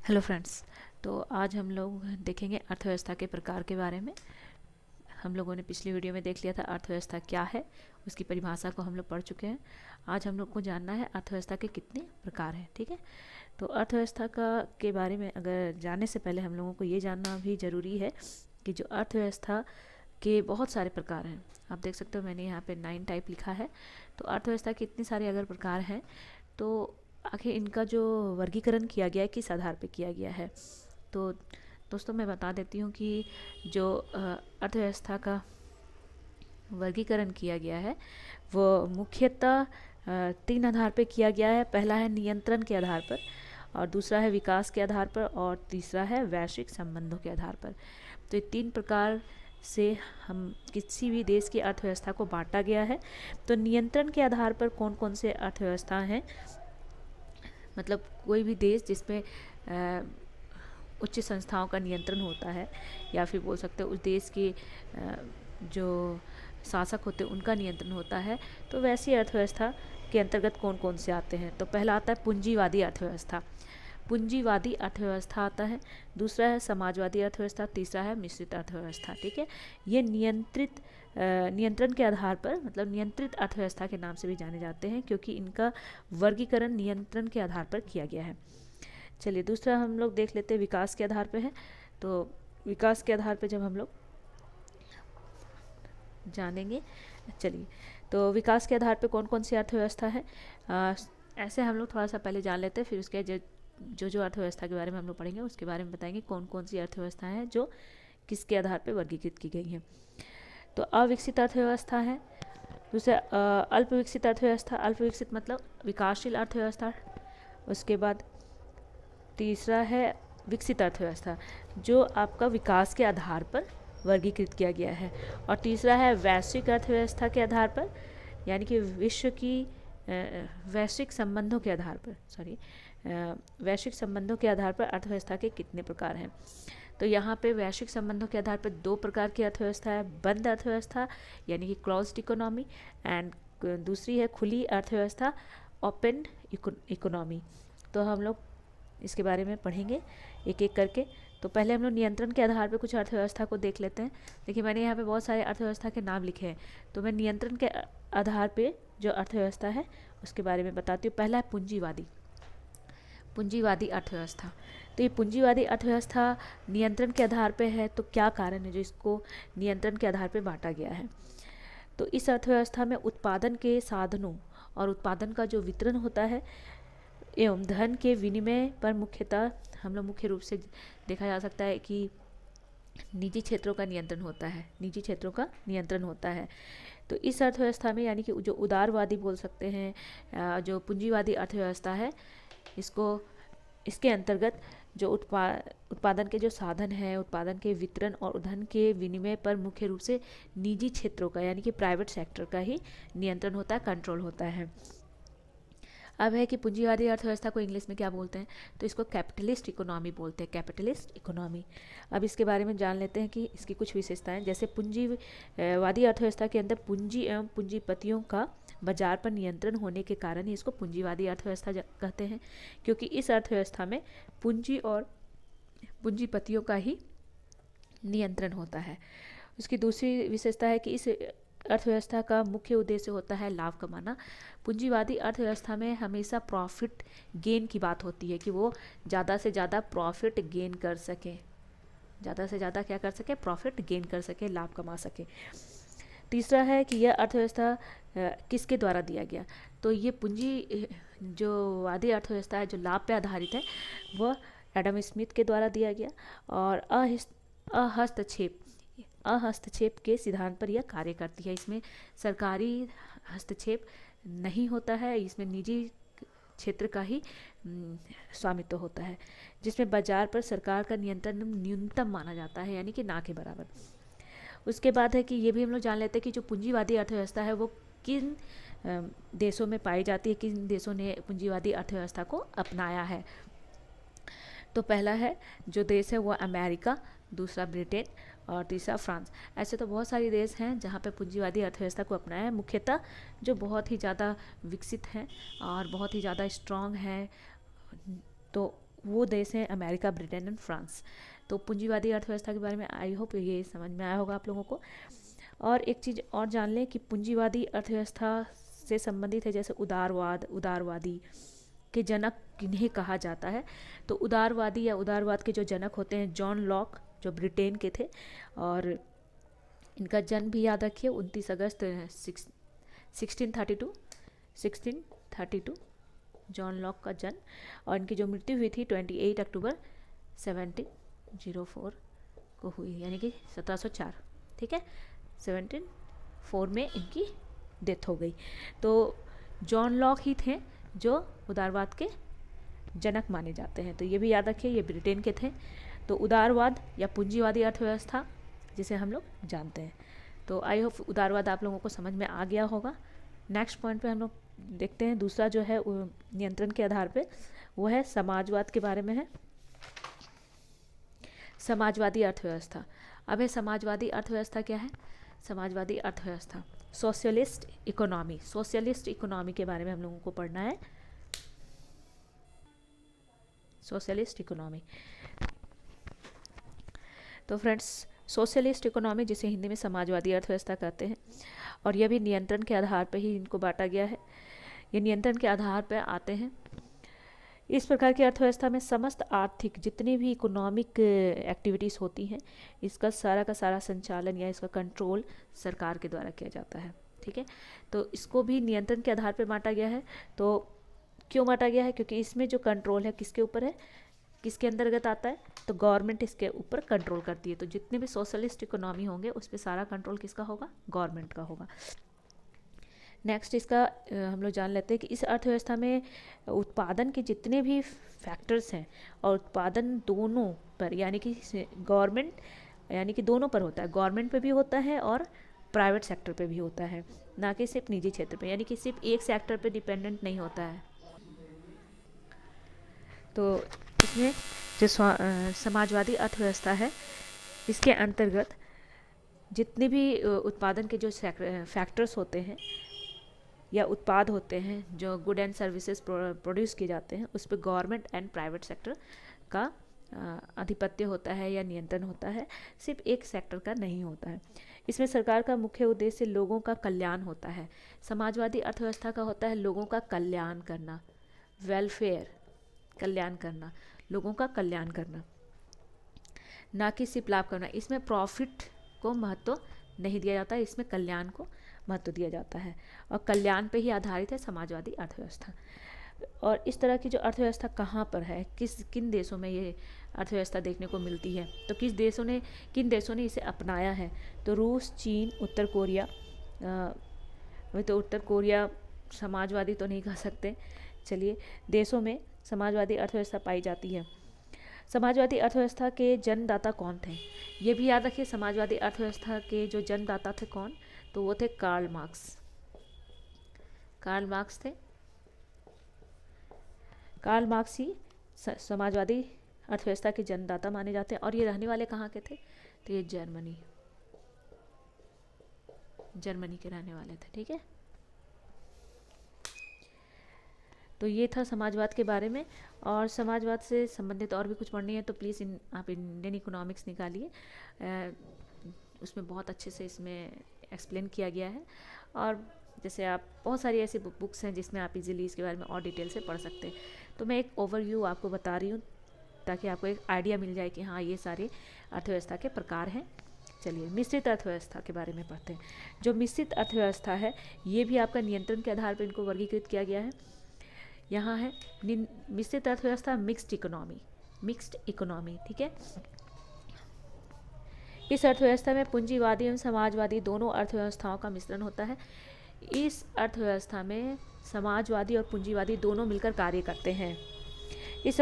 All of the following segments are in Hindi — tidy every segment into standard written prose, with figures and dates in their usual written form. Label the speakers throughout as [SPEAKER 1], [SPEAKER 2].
[SPEAKER 1] Hello friends. तो आज हम लोग देखेंगे अर्थव्यवस्था के प्रकार के बारे में। हम लोगों ने पिछली वीडियो में देख लिया था अर्थव्यवस्था क्या है, उसकी परिभाषा को हम लोग पढ़ चुके हैं। आज हम लोग को जानना है अर्थव्यवस्था के कितने प्रकार हैं। ठीक है, तो अर्थव्यवस्था का के बारे में अगर जानने से पहले हम लोगों को ये जानना भी ज़रूरी है कि जो अर्थव्यवस्था के बहुत सारे प्रकार हैं। आप देख सकते हो मैंने यहाँ पे 9 टाइप लिखा है। तो अर्थव्यवस्था के इतने सारे अगर प्रकार हैं तो आखिर इनका जो वर्गीकरण किया गया है किस आधार पे किया गया है। तो दोस्तों मैं बता देती हूँ कि जो अर्थव्यवस्था का वर्गीकरण किया गया है वो मुख्यतः 3 आधार पे किया गया है। पहला है नियंत्रण के आधार पर, और दूसरा है विकास के आधार पर, और तीसरा है वैश्विक संबंधों के आधार पर। तो ये 3 प्रकार से हम किसी भी देश की अर्थव्यवस्था को बांटा गया है। तो नियंत्रण के आधार पर कौन कौन से अर्थव्यवस्था हैं, मतलब कोई भी देश जिसमें उच्च संस्थाओं का नियंत्रण होता है, या फिर बोल सकते हैं उस देश के जो शासक होते हैं उनका नियंत्रण होता है। तो वैसी अर्थव्यवस्था के अंतर्गत कौन कौन से आते हैं। तो पहला आता है पूंजीवादी अर्थव्यवस्था। पूंजीवादी अर्थव्यवस्था आता है। दूसरा है समाजवादी अर्थव्यवस्था। तीसरा है मिश्रित अर्थव्यवस्था। ठीक है, ये नियंत्रण के आधार पर, मतलब नियंत्रित अर्थव्यवस्था के नाम से भी जाने जाते हैं, क्योंकि इनका वर्गीकरण नियंत्रण के आधार पर किया गया है। चलिए दूसरा हम लोग देख लेते हैं विकास के आधार पर है। तो विकास के आधार पर जब हम लोग जानेंगे, चलिए तो विकास के आधार पर कौन कौन सी अर्थव्यवस्था है, ऐसे हम लोग थोड़ा सा पहले जान लेते हैं, फिर उसके जो अर्थव्यवस्था के बारे में हम लोग पढ़ेंगे उसके बारे में बताएंगे कौन कौन सी अर्थव्यवस्था हैं जो किसके आधार पर वर्गीकृत की गई हैं। तो अविकसित अर्थव्यवस्था है। दूसरा अल्प विकसित अर्थव्यवस्था। अल्प विकसित मतलब विकासशील अर्थव्यवस्था। उसके बाद तीसरा है विकसित अर्थव्यवस्था, जो आपका विकास के आधार पर वर्गीकृत किया गया है। और तीसरा है वैश्विक अर्थव्यवस्था के आधार पर, यानी कि विश्व की वैश्विक संबंधों के आधार पर, वैश्विक संबंधों के आधार पर अर्थव्यवस्था के कितने प्रकार हैं। तो यहाँ पे वैश्विक संबंधों के आधार पर 2 प्रकार की अर्थव्यवस्था है। बंद अर्थव्यवस्था यानी कि क्लोज्ड इकोनॉमी, एंड दूसरी है खुली अर्थव्यवस्था, ओपन इकोनॉमी। तो हम लोग इसके बारे में पढ़ेंगे एक एक करके। तो पहले हम लोग नियंत्रण के आधार पर कुछ अर्थव्यवस्था को देख लेते हैं। देखिए मैंने यहाँ पे बहुत सारे अर्थव्यवस्था के नाम लिखे हैं, तो मैं नियंत्रण के आधार पे जो अर्थव्यवस्था है उसके बारे में बताती हूँ। पहला है पूंजीवादी अर्थव्यवस्था। तो ये पूंजीवादी अर्थव्यवस्था नियंत्रण के आधार पे है। तो क्या कारण है जो इसको नियंत्रण के आधार पे बांटा गया है। तो इस अर्थव्यवस्था में उत्पादन के साधनों और उत्पादन का जो वितरण होता है एवं धन के विनिमय पर मुख्यतः हम लोग मुख्य रूप से देखा जा सकता है कि निजी क्षेत्रों का नियंत्रण होता है। तो इस अर्थव्यवस्था में, यानी कि जो उदारवादी बोल सकते हैं, जो पूंजीवादी अर्थव्यवस्था है, इसके अंतर्गत जो उत्पादन के जो साधन हैं, उत्पादन के वितरण और धन के विनिमय पर मुख्य रूप से निजी क्षेत्रों का, यानी कि प्राइवेट सेक्टर का ही नियंत्रण होता है, कंट्रोल होता है। अब है कि पूंजीवादी अर्थव्यवस्था को इंग्लिश में क्या बोलते हैं, तो इसको कैपिटलिस्ट इकोनॉमी बोलते हैं, कैपिटलिस्ट इकोनॉमी। अब इसके बारे में जान लेते हैं कि इसकी कुछ विशेषताएं। जैसे पूंजीवादी अर्थव्यवस्था के अंदर पूंजी एवं पूंजीपतियों का बाजार पर नियंत्रण होने के कारण ही इसको पूंजीवादी अर्थव्यवस्था कहते हैं, क्योंकि इस अर्थव्यवस्था में पूंजी और पूंजीपतियों का ही नियंत्रण होता है। उसकी दूसरी विशेषता है कि इस अर्थव्यवस्था का मुख्य उद्देश्य होता है लाभ कमाना। पूंजीवादी अर्थव्यवस्था में हमेशा प्रॉफिट गेन की बात होती है, कि वो ज़्यादा से ज़्यादा प्रॉफिट गेन कर सके, ज़्यादा से ज़्यादा क्या कर सके, प्रॉफिट गेन कर सके, लाभ कमा सके। तीसरा है कि यह अर्थव्यवस्था किसके द्वारा दिया गया। तो ये पूंजी जो वादी अर्थव्यवस्था है जो लाभ पे आधारित है, वह एडम स्मिथ के द्वारा दिया गया, और अहस्तक्षेप के सिद्धांत पर यह कार्य करती है। इसमें सरकारी हस्तक्षेप नहीं होता है, इसमें निजी क्षेत्र का ही स्वामित्व होता है, जिसमें बाजार पर सरकार का नियंत्रण न्यूनतम माना जाता है, यानी कि ना के बराबर। उसके बाद है कि ये भी हम लोग जान लेते हैं कि जो पूंजीवादी अर्थव्यवस्था है वो किन देशों में पाई जाती है, किन देशों ने पूंजीवादी अर्थव्यवस्था को अपनाया है। तो पहला है जो देश है वो अमेरिका, दूसरा ब्रिटेन, और तीसरा फ्रांस। ऐसे तो बहुत सारे देश हैं जहाँ पे पूंजीवादी अर्थव्यवस्था को अपनाया है, मुख्यतः जो बहुत ही ज़्यादा विकसित हैं और बहुत ही ज़्यादा स्ट्रॉन्ग हैं, तो वो देश हैं अमेरिका, ब्रिटेन एंड फ्रांस। तो पूंजीवादी अर्थव्यवस्था के बारे में आई होप ये समझ में आया होगा आप लोगों को। और एक चीज़ और जान लें कि पूंजीवादी अर्थव्यवस्था से संबंधित है जैसे उदारवाद, उदारवादी के जनक किन्हें कहा जाता है। तो उदारवादी या उदारवाद के जो जनक होते हैं जॉन लॉक, जो ब्रिटेन के थे, और इनका जन्म भी याद रखिए 29 अगस्त 1632 जॉन लॉक का जन्म, और इनकी जो मृत्यु हुई थी 28 अक्टूबर 1704 को हुई, यानी कि 1704, ठीक है, 1704 में इनकी डेथ हो गई। तो जॉन लॉक ही थे जो उदारवाद के जनक माने जाते हैं। तो ये भी याद रखिए, ये ब्रिटेन के थे। तो उदारवाद या पूंजीवादी अर्थव्यवस्था जिसे हम लोग जानते हैं। तो आई होप उदारवाद आप लोगों को समझ में आ गया होगा। नेक्स्ट पॉइंट पे हम लोग देखते हैं, दूसरा जो है नियंत्रण के आधार पे, वो है समाजवाद के बारे में है। समाजवादी अर्थव्यवस्था। अब है समाजवादी अर्थव्यवस्था क्या है? समाजवादी अर्थव्यवस्था सोशलिस्ट इकोनॉमी, सोशलिस्ट इकोनॉमी के बारे में हम लोगों को पढ़ना है। Socialist economy. तो फ्रेंड्स, सोशलिस्ट इकोनॉमी जिसे हिंदी में समाजवादी अर्थव्यवस्था कहते हैं, और यह भी नियंत्रण के आधार पर ही इनको बांटा गया है। ये नियंत्रण के आधार पर आते हैं। इस प्रकार की अर्थव्यवस्था में समस्त आर्थिक जितनी भी इकोनॉमिक एक्टिविटीज़ होती हैं, इसका सारा का सारा संचालन या इसका कंट्रोल सरकार के द्वारा किया जाता है, ठीक है। तो इसको भी नियंत्रण के आधार पर बांटा गया है। तो क्यों बांटा गया है? क्योंकि इसमें जो कंट्रोल है किसके ऊपर है, किसके अंतर्गत आता है? तो गवर्नमेंट इसके ऊपर कंट्रोल करती है। तो जितने भी सोशलिस्ट इकोनॉमी होंगे उस पर सारा कंट्रोल किसका होगा? गवर्नमेंट का होगा। नेक्स्ट इसका हम लोग जान लेते हैं कि इस अर्थव्यवस्था में उत्पादन के जितने भी फैक्टर्स हैं, और उत्पादन दोनों पर, यानी कि गवर्नमेंट, यानी कि दोनों पर होता है, गवर्नमेंट पे भी होता है और प्राइवेट सेक्टर पे भी होता है, ना कि सिर्फ निजी क्षेत्र पे, यानी कि सिर्फ एक सेक्टर पे डिपेंडेंट नहीं होता है। तो इसमें जो समाजवादी अर्थव्यवस्था है, इसके अंतर्गत जितने भी उत्पादन के जो फैक्टर्स होते हैं या उत्पाद होते हैं, जो गुड एंड सर्विसेज प्रोड्यूस किए जाते हैं, उस पर गवर्नमेंट एंड प्राइवेट सेक्टर का आधिपत्य होता है या नियंत्रण होता है, सिर्फ एक सेक्टर का नहीं होता है। इसमें सरकार का मुख्य उद्देश्य लोगों का कल्याण होता है। समाजवादी अर्थव्यवस्था का होता है लोगों का कल्याण करना, वेलफेयर, कल्याण करना, लोगों का कल्याण करना, ना कि सिर्फ लाभ करना। इसमें प्रॉफिट को महत्व नहीं दिया जाता है, इसमें कल्याण को महत्व दिया जाता है, और कल्याण पे ही आधारित है समाजवादी अर्थव्यवस्था। और इस तरह की जो अर्थव्यवस्था कहाँ पर है, किन देशों में ये अर्थव्यवस्था देखने को मिलती है, तो किन देशों ने इसे अपनाया है? तो रूस, चीन, उत्तर कोरिया। तो उत्तर कोरिया समाजवादी तो नहीं कह सकते, चलिए, देशों में समाजवादी अर्थव्यवस्था पाई जाती है। समाजवादी अर्थव्यवस्था के जन्मदाता कौन थे? ये भी याद रखिए, समाजवादी अर्थव्यवस्था के जो जन्मदाता थे कौन? तो वो थे कार्ल मार्क्स। कार्ल मार्क्स थे। कार्ल मार्क्स ही समाजवादी अर्थव्यवस्था के जन्मदाता माने जाते हैं। और ये रहने वाले कहाँ के थे? तो ये जर्मनी के रहने वाले थे, ठीक है। तो ये था समाजवाद के बारे में। और समाजवाद से संबंधित और भी कुछ पढ़नी है तो प्लीज़ आप इंडियन इकोनॉमिक्स निकालिए, उसमें बहुत अच्छे से इसमें एक्सप्लेन किया गया है। और जैसे आप बहुत सारी ऐसी बुक्स हैं जिसमें आप इजीली इसके बारे में और डिटेल से पढ़ सकते हैं। तो मैं एक ओवरव्यू आपको बता रही हूँ ताकि आपको एक आइडिया मिल जाए कि हाँ, ये सारे अर्थव्यवस्था के प्रकार हैं। चलिए, मिश्रित अर्थव्यवस्था के बारे में पढ़ते हैं। जो मिश्रित अर्थव्यवस्था है, ये भी आपका नियंत्रण के आधार पर इनको वर्गीकृत किया गया है। यहाँ है मिश्रित अर्थव्यवस्था, मिक्स्ड इकोनॉमी, ठीक है। इस अर्थव्यवस्था में पूंजीवादी एवं समाजवादी दोनों अर्थव्यवस्थाओं का मिश्रण होता है। इस अर्थव्यवस्था में समाजवादी और पूंजीवादी दोनों मिलकर कार्य करते हैं। इस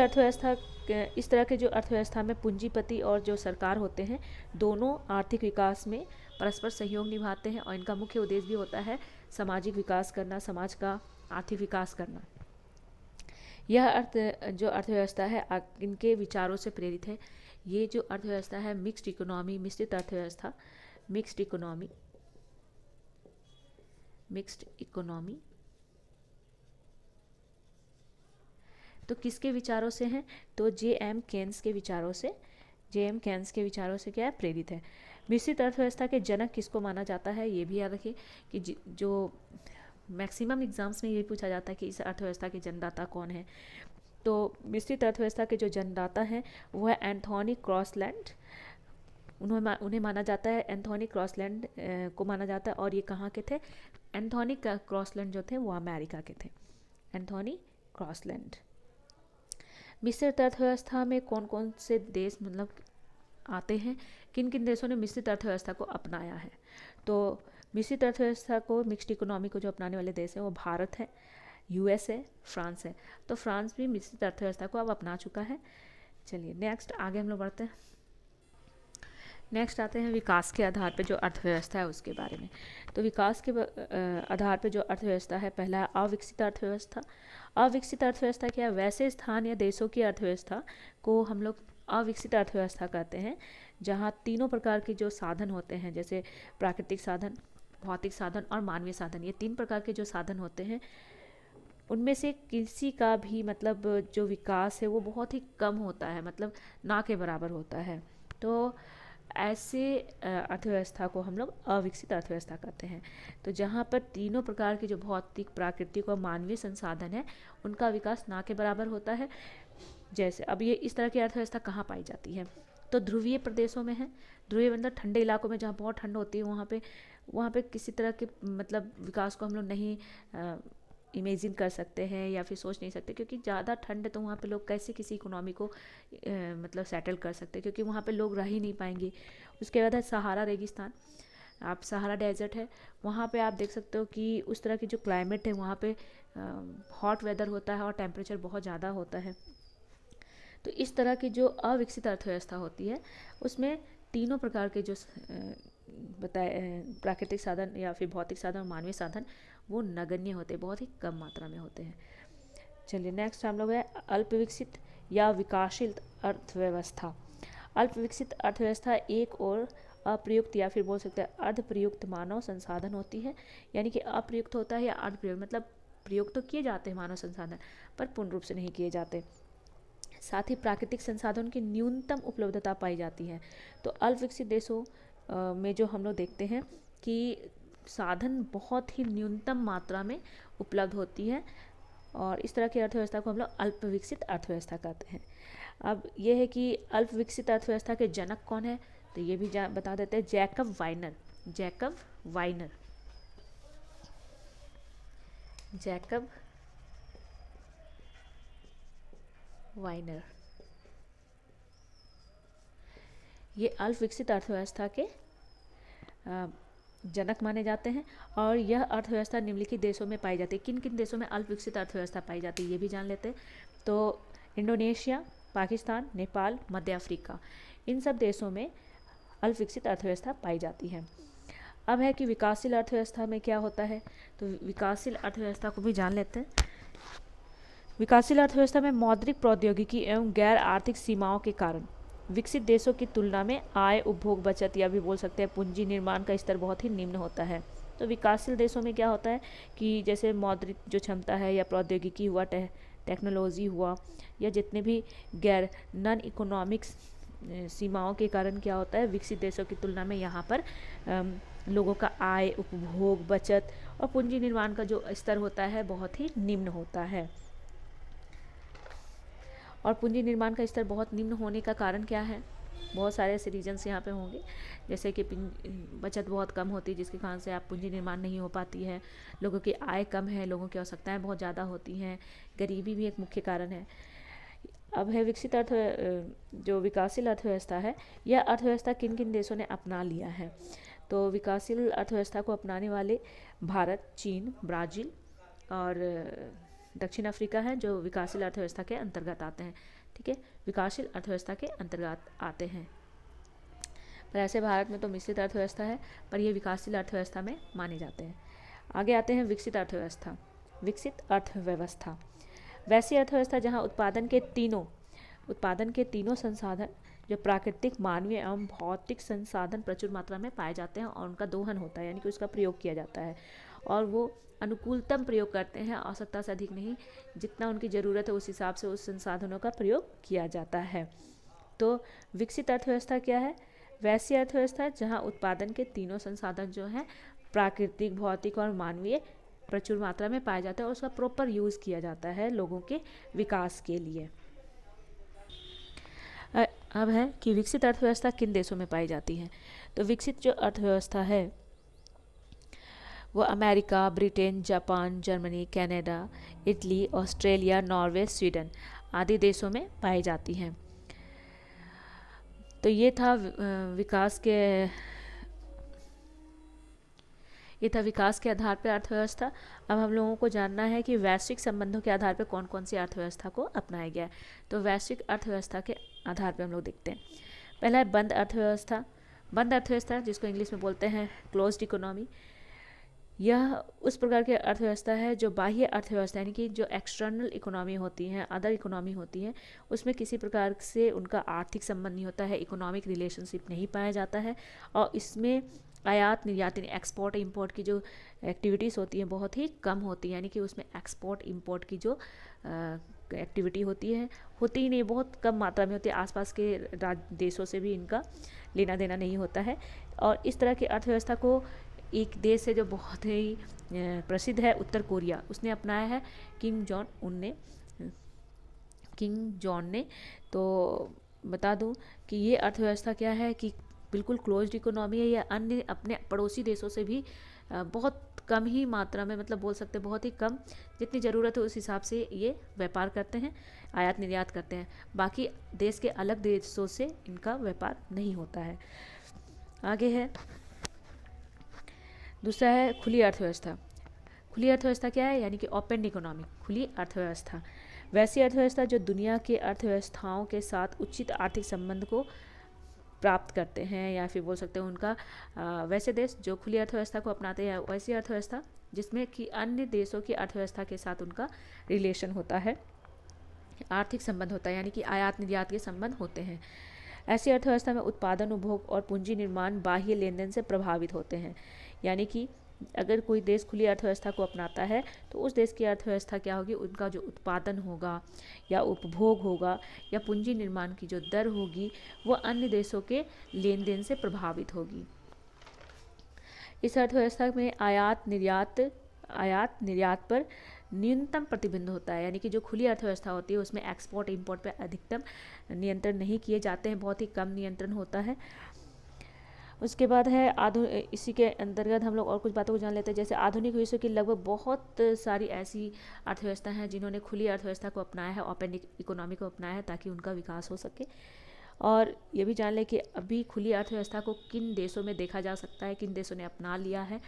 [SPEAKER 1] तरह के जो अर्थव्यवस्था में पूंजीपति और जो सरकार होते हैं, दोनों आर्थिक विकास में परस्पर सहयोग निभाते हैं, और इनका मुख्य उद्देश्य भी होता है सामाजिक विकास करना, समाज का आर्थिक विकास करना। यह अर्थव्यवस्था है इनके विचारों से प्रेरित है। ये जो अर्थव्यवस्था है मिक्स्ड इकोनॉमी, मिश्रित अर्थव्यवस्था, मिक्स्ड इकोनॉमी तो किसके विचारों से हैं? तो J.M. केन्स के विचारों से, J.M. केन्स के विचारों से क्या है? प्रेरित है। मिश्रित अर्थव्यवस्था के जनक किसको माना जाता है? ये भी याद रखिए कि जो मैक्सिमम एग्जाम्स में ये पूछा जाता है कि इस अर्थव्यवस्था के जन्मदाता कौन है। तो मिश्रित अर्थव्यवस्था के जो जन्मदाता हैं वो है एंथोनी क्रॉसलैंड। उन्हें माना जाता है, एंथोनी क्रॉसलैंड को माना जाता है। और ये कहाँ के थे? एंथोनी क्रॉसलैंड जो थे वो अमेरिका के थे, एंथोनी क्रॉसलैंड। मिश्रित अर्थव्यवस्था में कौन कौन से देश मतलब आते हैं? किन किन देशों ने मिश्रित अर्थव्यवस्था को अपनाया है? तो मिश्रित अर्थव्यवस्था को, मिक्स्ड इकोनॉमी को जो अपनाने वाले देश हैं वो भारत है, US है, फ्रांस है। तो फ्रांस भी मिश्रित अर्थव्यवस्था को अब अपना चुका है। चलिए नेक्स्ट आगे हम लोग बढ़ते हैं। नेक्स्ट आते हैं विकास के आधार पर जो अर्थव्यवस्था है उसके बारे में। तो विकास के आधार पर जो अर्थव्यवस्था है, पहला है अविकसित अर्थव्यवस्था। अविकसित अर्थव्यवस्था क्या है? वैसे स्थान या देशों की अर्थव्यवस्था को हम लोग अविकसित अर्थव्यवस्था कहते हैं, जहाँ तीनों प्रकार के जो साधन होते हैं, जैसे प्राकृतिक साधन, भौतिक साधन और मानवीय साधन, ये 3 प्रकार के जो साधन होते हैं उनमें से किसी का भी मतलब जो विकास है वो बहुत ही कम होता है, मतलब ना के बराबर होता है। तो ऐसे अर्थव्यवस्था को हम लोग अविकसित अर्थव्यवस्था कहते हैं। तो जहाँ पर तीनों प्रकार के जो भौतिक, प्राकृतिक और मानवीय संसाधन है उनका विकास ना के बराबर होता है। जैसे अब ये इस तरह की अर्थव्यवस्था कहाँ पाई जाती है? तो ध्रुवीय प्रदेशों में है। ध्रुवीय मतलब ठंडे इलाकों में, जहाँ बहुत ठंड होती है, वहाँ पे किसी तरह के मतलब विकास को हम लोग नहीं इमेजिन कर सकते हैं या फिर सोच नहीं सकते, क्योंकि ज़्यादा ठंड है तो वहाँ पे लोग कैसे किसी इकोनॉमी को मतलब सेटल कर सकते हैं, क्योंकि वहाँ पे लोग रह ही नहीं पाएंगे। उसके बाद है सहारा रेगिस्तान, आप सहारा डेजर्ट है, वहाँ पे आप देख सकते हो कि उस तरह की जो क्लाइमेट है वहाँ पे हॉट वेदर होता है और टेम्परेचर बहुत ज़्यादा होता है। तो इस तरह की जो अविकसित अर्थव्यवस्था होती है उसमें तीनों प्रकार के जो बताए प्राकृतिक साधन या फिर भौतिक साधन और मानवीय साधन वो नगण्य होते हैं, बहुत ही कम मात्रा में होते हैं। चलिए नेक्स्ट हम लोग है अल्प विकसित या विकासशील अर्थव्यवस्था। अल्प विकसित अर्थव्यवस्था एक और अप्रयुक्त या फिर बोल सकते हैं अर्धप्रयुक्त मानव संसाधन होती है, यानी कि अप्रयुक्त होता है या अर्धप्रयुक्त, मतलब प्रयोग तो किए जाते हैं मानव संसाधन पर पूर्ण रूप से नहीं किए जाते। साथ ही प्राकृतिक संसाधन की न्यूनतम उपलब्धता पाई जाती है। तो अल्प विकसित देशों में जो हम लोग देखते हैं कि साधन बहुत ही न्यूनतम मात्रा में उपलब्ध होती है, और इस तरह की अर्थव्यवस्था को हम लोग अल्प विकसित अर्थव्यवस्था कहते हैं। अब ये है कि अल्प विकसित अर्थव्यवस्था के जनक कौन है? तो ये भी बता देते हैं, जैकब वाइनर। जैकब वाइनर, जैकब वाइनर, ये अल्प विकसित अर्थव्यवस्था के जनक माने जाते हैं। और यह अर्थव्यवस्था निम्नलिखित देशों में पाई जाती है। किन किन देशों में अल्प विकसित अर्थव्यवस्था पाई जाती है ये भी जान लेते हैं। तो इंडोनेशिया, पाकिस्तान, नेपाल, मध्य अफ्रीका, इन सब देशों में अल्प विकसित अर्थव्यवस्था पाई जाती है। अब है कि विकासशील अर्थव्यवस्था में क्या होता है, तो विकासशील अर्थव्यवस्था को भी जान लेते हैं। विकासशील अर्थव्यवस्था में मौद्रिक प्रौद्योगिकी एवं गैर आर्थिक सीमाओं के कारण विकसित देशों की तुलना में आय, उपभोग, बचत या भी बोल सकते हैं पूंजी निर्माण का स्तर बहुत ही निम्न होता है। तो विकासशील देशों में क्या होता है कि जैसे मौद्रिक जो क्षमता है या प्रौद्योगिकी हुआ, टेक्नोलॉजी हुआ, या जितने भी गैर नॉन इकोनॉमिक्स सीमाओं के कारण क्या होता है, विकसित देशों की तुलना में यहाँ पर लोगों का आय, उपभोग, बचत और पूंजी निर्माण का जो स्तर होता है बहुत ही निम्न होता है। और पूंजी निर्माण का स्तर बहुत निम्न होने का कारण क्या है? बहुत सारे ऐसे रीजन्स यहाँ पे होंगे, जैसे कि बचत बहुत कम होती है जिसके कारण से आप पूंजी निर्माण नहीं हो पाती है, लोगों की आय कम है, लोगों की आवश्यकताएं बहुत ज़्यादा होती हैं, गरीबी भी एक मुख्य कारण है। अब है विकसित जो विकासशील अर्थव्यवस्था है, यह अर्थव्यवस्था किन किन देशों ने अपना लिया है? तो विकासशील अर्थव्यवस्था को अपनाने वाले भारत, चीन, ब्राज़ील और दक्षिण अफ्रीका है, जो विकासशील अर्थव्यवस्था के अंतर्गत आते हैं। ठीक है, विकासशील अर्थव्यवस्था के अंतर्गत आते हैं। पर ऐसे भारत में तो मिश्रित अर्थव्यवस्था है, पर ये विकासशील अर्थव्यवस्था में माने जाते हैं। आगे आते हैं विकसित अर्थव्यवस्था। विकसित अर्थव्यवस्था वैसी अर्थव्यवस्था जहाँ उत्पादन के तीनों संसाधन, जो प्राकृतिक, मानवीय एवं भौतिक संसाधन प्रचुर मात्रा में पाए जाते हैं और उनका दोहन होता है, यानी कि उसका प्रयोग किया जाता है, और वो अनुकूलतम प्रयोग करते हैं, आवश्यकता से अधिक नहीं, जितना उनकी ज़रूरत है उस हिसाब से उस संसाधनों का प्रयोग किया जाता है। तो विकसित अर्थव्यवस्था क्या है? वैसी अर्थव्यवस्था जहाँ उत्पादन के तीनों संसाधन जो हैं प्राकृतिक, भौतिक और मानवीय प्रचुर मात्रा में पाया जाता है और उसका प्रॉपर यूज़ किया जाता है लोगों के विकास के लिए। अब है कि विकसित अर्थव्यवस्था किन देशों में पाई जाती है। तो विकसित जो अर्थव्यवस्था है वो America, Britain, Japan, Germany, Canada, Italy, Australia, Norway, Sweden आदि देशों में पाई जाती हैं। तो ये था विकास के आधार पर अर्थव्यवस्था। अब हम लोगों को जानना है कि वैश्विक संबंधों के आधार पर कौन कौन सी अर्थव्यवस्था को अपनाया गया है। तो वैश्विक अर्थव्यवस्था के आधार पर हम लोग देखते हैं। पहला है बंद अर्थव्यवस्था। बंद अर्थव्यवस्था जिसको इंग्लिश में बोलते हैं क्लोज्ड इकोनॉमी, यह उस प्रकार की अर्थव्यवस्था है जो बाह्य अर्थव्यवस्था यानी कि जो एक्सटर्नल इकोनॉमी होती हैं, अदर इकोनॉमी होती हैं, उसमें किसी प्रकार से उनका आर्थिक संबंध नहीं होता है, इकोनॉमिक रिलेशनशिप नहीं पाया जाता है और इसमें आयात निर्यात यानी एक्सपोर्ट इम्पोर्ट की जो एक्टिविटीज़ होती हैं बहुत ही कम होती है, यानी कि उसमें एक्सपोर्ट इम्पोर्ट की जो एक्टिविटी होती ही नहीं, बहुत कम मात्रा में होती है। आसपास के देशों से भी इनका लेना देना नहीं होता है। और इस तरह की अर्थव्यवस्था को एक देश है जो बहुत ही प्रसिद्ध है, उत्तर कोरिया, उसने अपनाया है किंग जॉन ने। तो बता दूं कि ये अर्थव्यवस्था क्या है कि बिल्कुल क्लोज्ड इकोनॉमी है। या अन्य अपने पड़ोसी देशों से भी बहुत कम ही मात्रा में, मतलब बोल सकते हैं बहुत ही कम, जितनी ज़रूरत है उस हिसाब से ये व्यापार करते हैं, आयात निर्यात करते हैं। बाकी देश के अलग देशों से इनका व्यापार नहीं होता है। आगे है दूसरा है खुली अर्थव्यवस्था। खुली अर्थव्यवस्था क्या है? यानी कि ओपन इकोनॉमी, खुली अर्थव्यवस्था। वैसी अर्थव्यवस्था जो दुनिया के अर्थव्यवस्थाओं के साथ उचित आर्थिक संबंध को प्राप्त करते हैं, या फिर बोल सकते हैं उनका वैसे देश जो खुली अर्थव्यवस्था को अपनाते हैं, वैसी अर्थव्यवस्था जिसमें कि अन्य देशों की अर्थव्यवस्था के साथ उनका रिलेशन होता है, आर्थिक संबंध होता है, यानी कि आयात निर्यात के संबंध होते हैं। ऐसी अर्थव्यवस्था में उत्पादन, उपभोग और पूंजी निर्माण बाह्य लेन देन से प्रभावित होते हैं। यानी कि अगर कोई देश खुली अर्थव्यवस्था को अपनाता है तो उस देश की अर्थव्यवस्था क्या होगी, उनका जो उत्पादन होगा या उपभोग होगा या पूंजी निर्माण की जो दर होगी वो अन्य देशों के लेन देन से प्रभावित होगी। इस अर्थव्यवस्था में आयात निर्यात पर न्यूनतम प्रतिबंध होता है, यानी कि जो खुली अर्थव्यवस्था होती है उसमें एक्सपोर्ट इंपोर्ट पर अधिकतम नियंत्रण नहीं किए जाते हैं, बहुत ही कम नियंत्रण होता है। उसके बाद है इसी के अंतर्गत हम लोग और कुछ बातों को जान लेते हैं। जैसे आधुनिक विश्व की लगभग बहुत सारी ऐसी अर्थव्यवस्था हैं जिन्होंने खुली अर्थव्यवस्था को अपनाया है, ओपन इकोनॉमी को अपनाया है ताकि उनका विकास हो सके। और ये भी जान लें कि अभी खुली अर्थव्यवस्था को किन देशों में देखा जा सकता है, किन देशों ने अपना लिया है।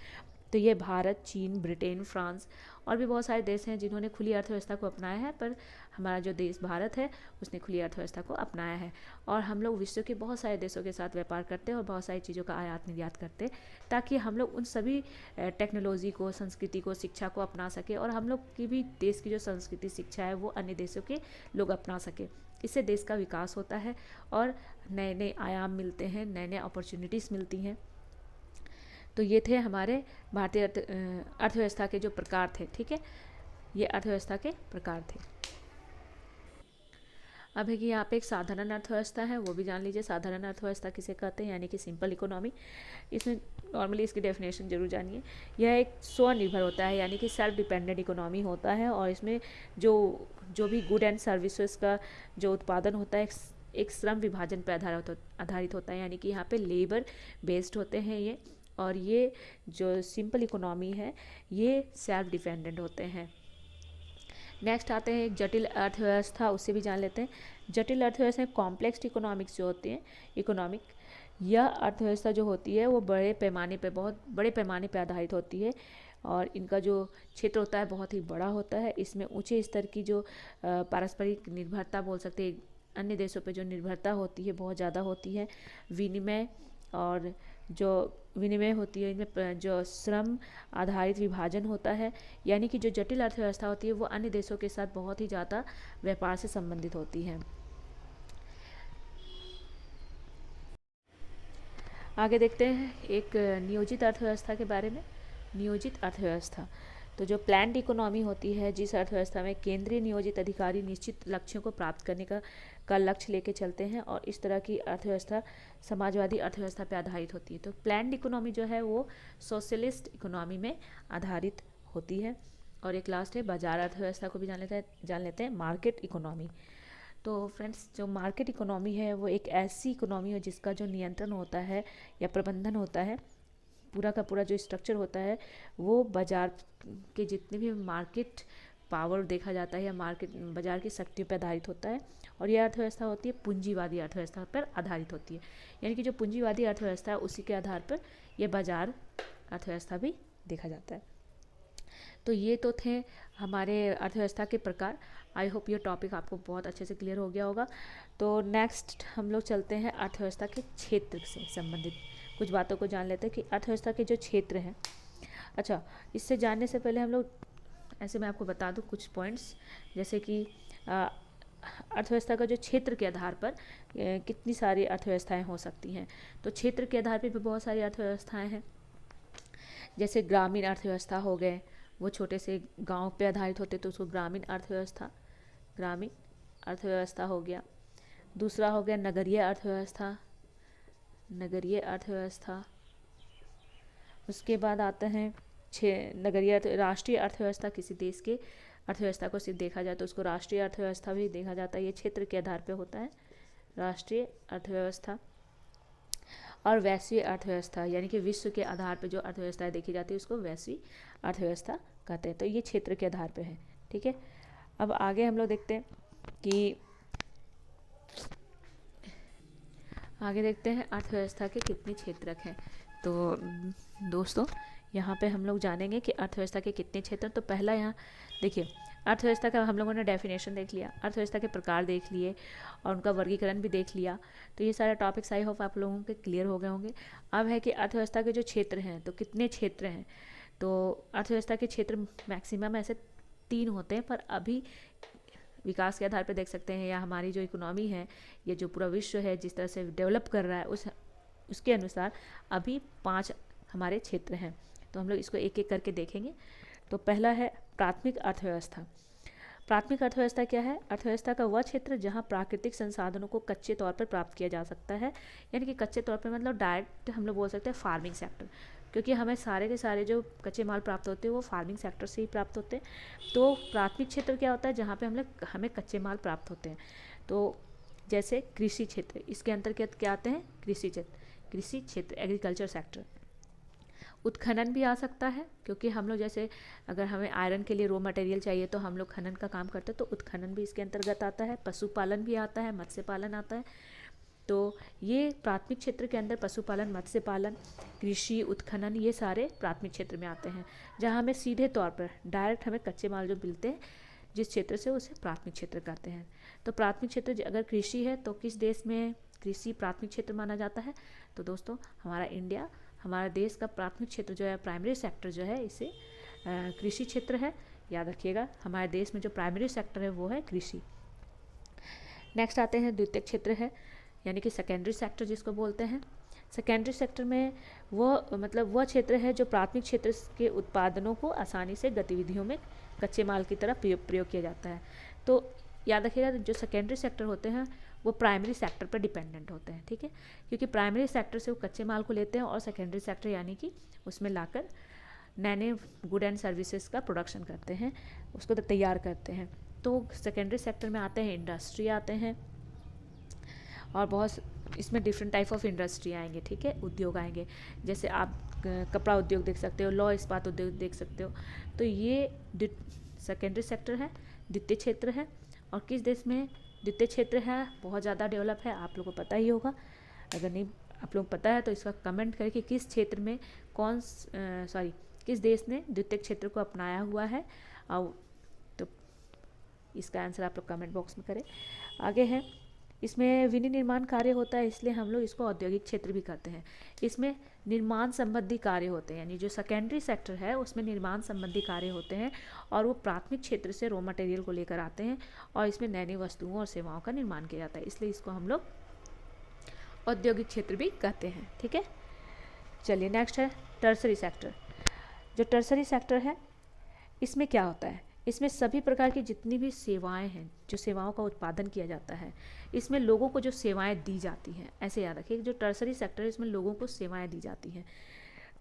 [SPEAKER 1] तो ये भारत, चीन, ब्रिटेन, फ्रांस और भी बहुत सारे देश हैं जिन्होंने खुली अर्थव्यवस्था को अपनाया है, पर हमारा जो देश भारत है उसने खुली अर्थव्यवस्था को अपनाया है। और हम लोग विश्व के बहुत सारे देशों के साथ व्यापार करते हैं और बहुत सारी चीज़ों का आयात निर्यात करते हैं ताकि हम लोग उन सभी टेक्नोलॉजी को, संस्कृति को, शिक्षा को अपना सके और हम लोग की भी देश की जो संस्कृति, शिक्षा है वो अन्य देशों के लोग अपना सके। इससे देश का विकास होता है और नए नए आयाम मिलते हैं, नए नए अपॉर्चुनिटीज़ मिलती हैं। तो ये थे हमारे भारतीय अर्थव्यवस्था के जो प्रकार थे। ठीक है, ये अर्थव्यवस्था के प्रकार थे। अब है कि यहाँ पे एक साधारण अर्थव्यवस्था है, वो भी जान लीजिए। साधारण अर्थव्यवस्था किसे कहते हैं, यानी कि सिंपल इकोनॉमी। इसमें नॉर्मली इसकी डेफिनेशन जरूर जानिए। यह एक स्वनिर्भर होता है, यानी कि सेल्फ डिपेंडेंट इकोनॉमी होता है और इसमें जो भी गुड एंड सर्विसेज का जो उत्पादन होता है एक श्रम विभाजन पर आधारित होता है, यानी कि यहाँ पे लेबर बेस्ड होते हैं ये। और ये जो सिंपल इकोनॉमी है ये सेल्फ डिपेंडेंट होते हैं। नेक्स्ट आते हैं एक जटिल अर्थव्यवस्था, उससे भी जान लेते हैं। जटिल अर्थव्यवस्था कॉम्प्लेक्स इकोनॉमिक्स जो होती हैं, यह अर्थव्यवस्था जो होती है वो बहुत बड़े पैमाने पे आधारित होती है और इनका जो क्षेत्र होता है बहुत ही बड़ा होता है। इसमें ऊंचे स्तर की जो पारस्परिक निर्भरता बोल सकते हैं, अन्य देशों पे जो निर्भरता होती है बहुत ज़्यादा होती है। विनिमय होती है, इनमें जो श्रम आधारित विभाजन होता है, यानी कि जो जटिल अर्थव्यवस्था होती है वो अन्य देशों के साथ बहुत ही ज़्यादा व्यापार से संबंधित होती है। आगे देखते हैं एक नियोजित अर्थव्यवस्था के बारे में। नियोजित अर्थव्यवस्था तो जो प्लान्ड इकोनॉमी होती है, जिस अर्थव्यवस्था में केंद्रीय नियोजित अधिकारी निश्चित लक्ष्यों को प्राप्त करने का लक्ष्य लेके चलते हैं, और इस तरह की अर्थव्यवस्था समाजवादी अर्थव्यवस्था पर आधारित होती है। तो प्लान्ड इकोनॉमी जो है वो सोशलिस्ट इकोनॉमी में आधारित होती है। और एक लास्ट है बाजार अर्थव्यवस्था को भी जान लेते हैं मार्केट इकोनॉमी। तो फ्रेंड्स, जो मार्केट इकोनॉमी है वो एक ऐसी इकोनॉमी है जिसका जो नियंत्रण होता है या प्रबंधन होता है, पूरा का पूरा जो स्ट्रक्चर होता है वो बाजार के जितने भी मार्केट पावर देखा जाता है या मार्केट बाजार की शक्तियों पर आधारित होता है। और यह अर्थव्यवस्था होती है पूंजीवादी अर्थव्यवस्था पर आधारित होती है, यानी कि जो पूंजीवादी अर्थव्यवस्था है उसी के आधार पर यह बाजार अर्थव्यवस्था भी देखा जाता है। तो ये तो थे हमारे अर्थव्यवस्था के प्रकार। आई होप ये टॉपिक आपको बहुत अच्छे से क्लियर हो गया होगा। तो नेक्स्ट हम लोग चलते हैं अर्थव्यवस्था के क्षेत्र से संबंधित कुछ बातों को जान लेते हैं कि अर्थव्यवस्था के जो क्षेत्र हैं। अच्छा, इससे जानने से पहले हम लोग ऐसे मैं आपको बता दूं कुछ पॉइंट्स, जैसे कि अर्थव्यवस्था का जो क्षेत्र के आधार पर कितनी सारी अर्थव्यवस्थाएं हो सकती हैं। तो क्षेत्र के आधार पर भी बहुत सारी अर्थव्यवस्थाएं हैं। जैसे ग्रामीण अर्थव्यवस्था हो गए, वो छोटे से गांव पे आधारित होते तो उसको ग्रामीण अर्थव्यवस्था हो गया। दूसरा हो गया नगरीय अर्थव्यवस्था। उसके बाद आते हैं राष्ट्रीय अर्थव्यवस्था। किसी देश के अर्थव्यवस्था को सिर्फ देखा जाए तो उसको राष्ट्रीय अर्थव्यवस्था भी देखा जाता है। ये क्षेत्र के आधार पे होता है राष्ट्रीय अर्थव्यवस्था। और वैश्विक अर्थव्यवस्था, यानी कि विश्व के आधार पर जो अर्थव्यवस्थाएं देखी जाती है उसको वैश्विक अर्थव्यवस्था कहते हैं। तो ये क्षेत्र के आधार पे है, ठीक है। अब आगे हम लोग देखते हैं कि अर्थव्यवस्था के कितने क्षेत्रक हैं। तो दोस्तों, यहाँ पे हम लोग जानेंगे कि अर्थव्यवस्था के कितने क्षेत्र। तो पहला यहाँ देखिए, अर्थव्यवस्था का हम लोगों ने डेफिनेशन देख लिया, अर्थव्यवस्था के प्रकार देख लिए और उनका वर्गीकरण भी देख लिया। तो ये सारे टॉपिक्स आई होप आप लोगों के क्लियर हो गए होंगे। अब है कि अर्थव्यवस्था के जो क्षेत्र हैं, तो कितने क्षेत्र हैं। तो अर्थव्यवस्था के क्षेत्र मैक्सिमम ऐसे 3 होते हैं, पर अभी विकास के आधार पर देख सकते हैं, या हमारी जो इकोनॉमी है, ये जो पूरा विश्व है जिस तरह से डेवलप कर रहा है उसके अनुसार अभी 5 हमारे क्षेत्र हैं। तो हम लोग इसको एक एक करके देखेंगे। तो पहला है प्राथमिक अर्थव्यवस्था। प्राथमिक अर्थव्यवस्था क्या है? अर्थव्यवस्था का वह क्षेत्र जहां प्राकृतिक संसाधनों को कच्चे तौर पर प्राप्त किया जा सकता है, यानी कि कच्चे तौर पर मतलब डायरेक्ट हम लोग बोल सकते हैं फार्मिंग सेक्टर, क्योंकि हमें सारे के सारे जो कच्चे माल प्राप्त होते हैं वो फार्मिंग सेक्टर से ही प्राप्त होते हैं। तो प्राथमिक क्षेत्र क्या होता है? जहाँ पे हमें कच्चे माल प्राप्त होते हैं। तो जैसे कृषि क्षेत्र, इसके अंतर्गत क्या आते हैं? कृषि क्षेत्र एग्रीकल्चर सेक्टर। उत्खनन भी आ सकता है, क्योंकि हम लोग जैसे अगर हमें आयरन के लिए रॉ मटेरियल चाहिए तो हम लोग खनन का काम करते हैं, तो उत्खनन भी इसके अंतर्गत आता है। पशुपालन भी आता है, मत्स्य पालन आता है। तो ये प्राथमिक क्षेत्र के अंदर पशुपालन, मत्स्य पालन, कृषि, उत्खनन, ये सारे प्राथमिक क्षेत्र में आते हैं, जहाँ हमें सीधे तौर पर डायरेक्ट हमें कच्चे माल जो मिलते हैं जिस क्षेत्र से, उसे प्राथमिक क्षेत्र कहते हैं। तो प्राथमिक क्षेत्र अगर कृषि है तो किस देश में कृषि प्राथमिक क्षेत्र माना जाता है? तो दोस्तों, हमारा देश का प्राथमिक क्षेत्र जो है, प्राइमरी सेक्टर जो है, इसे कृषि क्षेत्र है। याद रखिएगा, हमारे देश में जो प्राइमरी सेक्टर है वो है कृषि। नेक्स्ट आते हैं द्वितीयक क्षेत्र है, यानी कि सेकेंडरी सेक्टर जिसको बोलते हैं। सेकेंडरी सेक्टर में वह क्षेत्र है जो प्राथमिक क्षेत्र के उत्पादनों को आसानी से गतिविधियों में कच्चे माल की तरह प्रयोग किया जाता है। तो याद रखिएगा, जो सेकेंडरी सेक्टर होते हैं वो प्राइमरी सेक्टर पर डिपेंडेंट होते हैं, ठीक है, क्योंकि प्राइमरी सेक्टर से वो कच्चे माल को लेते हैं और सेकेंडरी सेक्टर यानी कि उसमें लाकर नए गुड एंड सर्विसेज का प्रोडक्शन करते हैं, उसको तैयार करते हैं। तो सेकेंडरी सेक्टर में आते हैं इंडस्ट्री आते हैं, और बहुत इसमें डिफरेंट टाइप ऑफ इंडस्ट्री आएंगे, ठीक है, उद्योग आएंगे। जैसे आप कपड़ा उद्योग देख सकते हो, लौह इस्पात उद्योग देख सकते हो। तो ये सेकेंडरी सेक्टर है, द्वितीय क्षेत्र है। और किस देश में द्वितीय क्षेत्र है, बहुत ज़्यादा डेवलप है, आप लोगों को पता ही होगा। अगर नहीं आप लोग पता है तो इसका कमेंट करें कि किस क्षेत्र में किस देश ने द्वितीय क्षेत्र को अपनाया हुआ है, और तो इसका आंसर आप लोग कमेंट बॉक्स में करें। आगे है, इसमें विनिर्माण कार्य होता है, इसलिए हम लोग इसको औद्योगिक क्षेत्र भी कहते हैं। इसमें निर्माण संबंधी कार्य होते हैं, यानी जो सेकेंडरी सेक्टर है उसमें निर्माण संबंधी कार्य होते हैं, और वो प्राथमिक क्षेत्र से रॉ मटेरियल को लेकर आते हैं, और इसमें नई नई वस्तुओं और सेवाओं का निर्माण किया जाता है, इसलिए इसको हम लोग औद्योगिक क्षेत्र भी कहते हैं, ठीक है। चलिए नेक्स्ट है टर्सरी सेक्टर। जो टर्सरी सेक्टर है इसमें क्या होता है, इसमें सभी प्रकार की जितनी भी सेवाएं हैं, जो सेवाओं का उत्पादन किया जाता है, इसमें लोगों को जो सेवाएं दी जाती हैं, ऐसे याद रखिए, जो टर्सरी सेक्टर है इसमें लोगों को सेवाएं दी जाती हैं।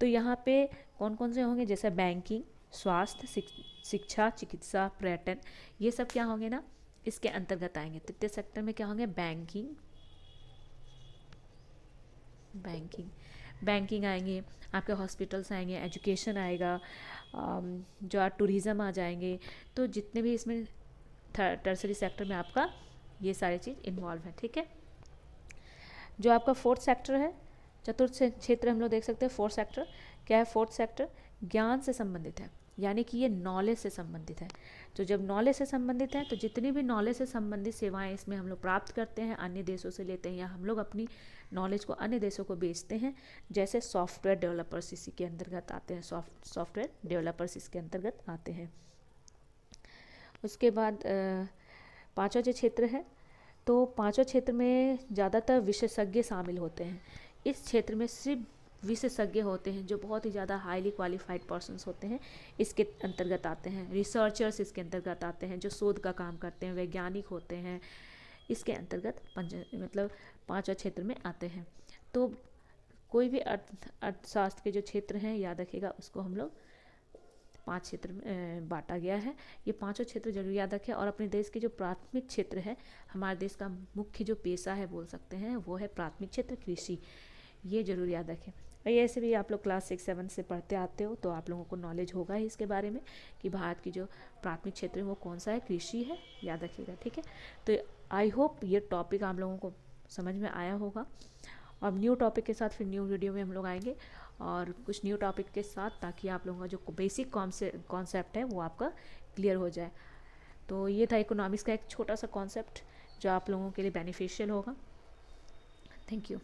[SPEAKER 1] तो यहाँ पे कौन कौन से होंगे, जैसे बैंकिंग, स्वास्थ्य, शिक्षा, चिकित्सा, पर्यटन, ये सब क्या होंगे ना, इसके अंतर्गत आएंगे। तृतीय सेक्टर में क्या होंगे, बैंकिंग बैंकिंग बैंकिंग आएंगे, आपके हॉस्पिटल्स आएंगे, एजुकेशन आएगा, जो आप टूरिज़्म आ जाएंगे। तो जितने भी इसमें टर्सरी सेक्टर में आपका ये सारी चीज़ इन्वॉल्व है, ठीक है। जो आपका फोर्थ सेक्टर है, चतुर्थ क्षेत्र हम लोग देख सकते हैं। फोर्थ सेक्टर क्या है, फोर्थ सेक्टर ज्ञान से संबंधित है, यानी कि ये नॉलेज से संबंधित है। तो जब नॉलेज से संबंधित है तो जितनी भी नॉलेज से संबंधित सेवाएं इसमें हम लोग प्राप्त करते हैं, अन्य देशों से लेते हैं, या हम लोग अपनी नॉलेज को अन्य देशों को बेचते हैं। जैसे सॉफ्टवेयर डेवलपर्स इसी के अंतर्गत आते हैं, सॉफ्टवेयर डेवलपर्स इसके अंतर्गत आते हैं। उसके बाद पांचवा जो क्षेत्र है, तो पांचवा क्षेत्र में ज़्यादातर विशेषज्ञ शामिल होते हैं। इस क्षेत्र में सिर्फ विशेषज्ञ होते हैं, जो बहुत ही ज़्यादा हाईली क्वालिफाइड पर्सन्स होते हैं, इसके अंतर्गत आते हैं। रिसर्चर्स इसके अंतर्गत आते हैं, जो शोध का काम करते हैं, वैज्ञानिक होते हैं, इसके अंतर्गत मतलब पांचवा क्षेत्र में आते हैं। तो कोई भी अर्थशास्त्र के जो क्षेत्र हैं, याद रखिएगा, उसको हम लोग 5 क्षेत्र में बांटा गया है। ये पांचों क्षेत्र जरूर याद रखें। और अपने देश के जो प्राथमिक क्षेत्र है, हमारे देश का मुख्य जो पेशा है बोल सकते हैं, वो है प्राथमिक क्षेत्र कृषि, ये जरूर याद रखें। और ऐसे भी आप लोग क्लास 6-7 से पढ़ते आते हो, तो आप लोगों को नॉलेज होगा ही इसके बारे में कि भारत की जो प्राथमिक क्षेत्र है वो कौन सा है, कृषि है, याद रखिएगा, ठीक है। तो आई होप ये टॉपिक आप लोगों को समझ में आया होगा। अब न्यू टॉपिक के साथ फिर न्यू वीडियो में हम लोग आएंगे, और कुछ न्यू टॉपिक के साथ, ताकि आप लोगों का जो बेसिक कॉन्सेप्ट है वो आपका क्लियर हो जाए। तो ये था इकोनॉमिक्स का एक छोटा सा कॉन्सेप्ट जो आप लोगों के लिए बेनिफिशियल होगा। Thank you.